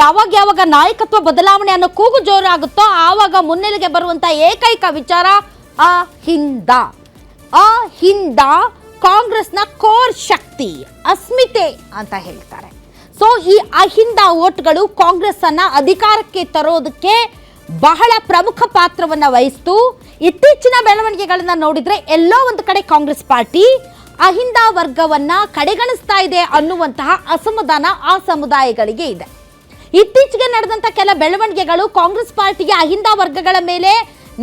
ಯಾವಾಗ ಯಾವಾಗ ನಾಯಕತ್ವ ಬದಲಾವಣೆ ಅನ್ನೋ ಕೂಗು ಜೋರಾಗುತ್ತೋ ಆವಾಗ ಮುನ್ನೆಲೆಗೆ ಬರುವಂತ ಏಕೈಕ ವಿಚಾರ ಅಹಿಂದ. ಅಹಿಂದ ಕಾಂಗ್ರೆಸ್ನ ಕೋರ್ ಶಕ್ತಿ, ಅಸ್ಮಿತೆ ಅಂತ ಹೇಳ್ತಾರೆ. ಸೊ ಈ ಅಹಿಂದ ಓಟ್ಗಳು ಕಾಂಗ್ರೆಸ್ ಅನ್ನ ಅಧಿಕಾರಕ್ಕೆ ತರೋದಕ್ಕೆ ಬಹಳ ಪ್ರಮುಖ ಪಾತ್ರವನ್ನ ವಹಿಸ್ತು. ಇತ್ತೀಚಿನ ಬೆಳವಣಿಗೆಗಳನ್ನ ನೋಡಿದ್ರೆ ಎಲ್ಲೋ ಒಂದು ಕಡೆ ಕಾಂಗ್ರೆಸ್ ಪಾರ್ಟಿ ಅಹಿಂದ ವರ್ಗವನ್ನ ಕಡೆಗಣಿಸ್ತಾ ಇದೆ ಅನ್ನುವಂತಹ ಅಸಮಾಧಾನ ಆ ಸಮುದಾಯಗಳಿಗೆ ಇದೆ. ಇತ್ತೀಚೆಗೆ ನಡೆದಂತ ಕೆಲ ಬೆಳವಣಿಗೆಗಳು ಕಾಂಗ್ರೆಸ್ ಪಾರ್ಟಿಗೆ ಅಹಿಂದ ವರ್ಗಗಳ ಮೇಲೆ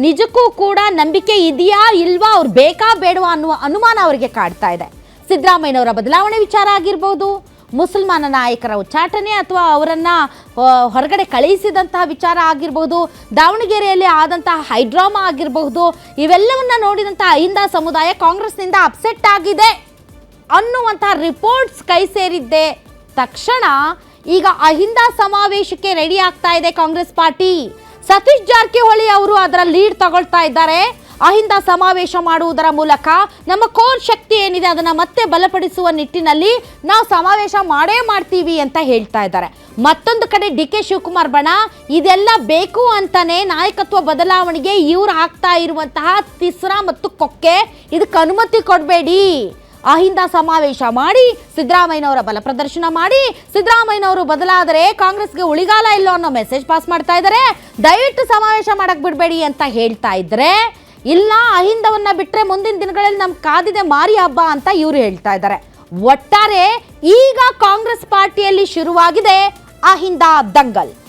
ನಿಜಕ್ಕೂ ಕೂಡ ನಂಬಿಕೆ ಇದೆಯಾ ಇಲ್ವಾ, ಅವ್ರು ಬೇಕಾ ಬೇಡವಾ ಅನ್ನುವ ಅನುಮಾನ ಅವರಿಗೆ ಕಾಡ್ತಾ ಇದೆ. ಸಿದ್ದರಾಮಯ್ಯನವರ ಬದಲಾವಣೆ ವಿಚಾರ ಆಗಿರ್ಬೋದು, ಮುಸಲ್ಮಾನ ನಾಯಕರ ಉಚ್ಚಾಟನೆ ಅಥವಾ ಅವರನ್ನ ಹೊರಗಡೆ ಕಳುಹಿಸಿದಂತಹ ವಿಚಾರ ಆಗಿರಬಹುದು, ದಾವಣಗೆರೆಯಲ್ಲಿ ಆದಂತಹ ಹೈಡ್ರಾಮಾ ಆಗಿರಬಹುದು, ಇವೆಲ್ಲವನ್ನ ನೋಡಿದಂತಹ ಅಹಿಂದ ಸಮುದಾಯ ಕಾಂಗ್ರೆಸ್ನಿಂದ ಅಪ್ಸೆಟ್ ಆಗಿದೆ ಅನ್ನುವಂತಹ ರಿಪೋರ್ಟ್ಸ್ ಕೈ ಸೇರಿದ್ದೆ ತಕ್ಷಣ ಈಗ ಅಹಿಂದ ಸಮಾವೇಶಕ್ಕೆ ರೆಡಿ ಆಗ್ತಾ ಇದೆ ಕಾಂಗ್ರೆಸ್ ಪಾರ್ಟಿ. ಸತೀಶ್ ಜಾರಕಿಹೊಳಿ ಅವರು ಅದರ ಲೀಡ್ ತಗೊಳ್ತಾ ಇದ್ದಾರೆ. ಅಹಿಂದ ಸಮಾವೇಶ ಮಾಡುವುದರ ಮೂಲಕ ನಮ್ಮ ಕೋರ್ ಶಕ್ತಿ ಏನಿದೆ ಅದನ್ನ ಮತ್ತೆ ಬಲಪಡಿಸುವ ನಿಟ್ಟಿನಲ್ಲಿ ನಾವು ಸಮಾವೇಶ ಮಾಡೇ ಮಾಡ್ತೀವಿ ಅಂತ ಹೇಳ್ತಾ ಇದ್ದಾರೆ. ಮತ್ತೊಂದು ಕಡೆ ಡಿ.ಕೆ. ಶಿವಕುಮಾರ್ ಬಣ ಇದೆಲ್ಲ ಬೇಕು ಅಂತಾನೆ ನಾಯಕತ್ವ ಬದಲಾವಣೆಗೆ ಇವ್ರು ಹಾಕ್ತಾ ಇರುವಂತಹ ತಿಸ್ರಾ ಮತ್ತು ಕೊಕ್ಕೆ, ಇದಕ್ಕೆ ಅನುಮತಿ ಕೊಡಬೇಡಿ. ಅಹಿಂದ ಸಮಾವೇಶ ಮಾಡಿ ಸಿದ್ದರಾಮಯ್ಯನವರ ಬಲ ಪ್ರದರ್ಶನ ಮಾಡಿ ಸಿದ್ದರಾಮಯ್ಯನವರು ಬದಲಾದರೆ ಕಾಂಗ್ರೆಸ್ಗೆ ಉಳಿಗಾಲ ಇಲ್ಲೋ ಅನ್ನೋ ಮೆಸೇಜ್ ಪಾಸ್ ಮಾಡ್ತಾ ಇದ್ದಾರೆ. ದಯವಿಟ್ಟು ಸಮಾವೇಶ ಮಾಡಕ್ ಬಿಡಬೇಡಿ ಅಂತ ಹೇಳ್ತಾ ಇದ್ರೆ, ಇಲ್ಲ ಅಹಿಂದವನ್ನ ಬಿಟ್ರೆ ಮುಂದಿನ ದಿನಗಳಲ್ಲಿ ನಮ್ ಕಾದಿದೆ ಮಾರಿ ಹಬ್ಬ ಅಂತ ಇವರು ಹೇಳ್ತಾ ಇದ್ದಾರೆ. ಒಟ್ಟಾರೆ ಈಗ ಕಾಂಗ್ರೆಸ್ ಪಾರ್ಟಿಯಲ್ಲಿ ಶುರುವಾಗಿದೆ ಅಹಿಂದ ದಂಗಲ್.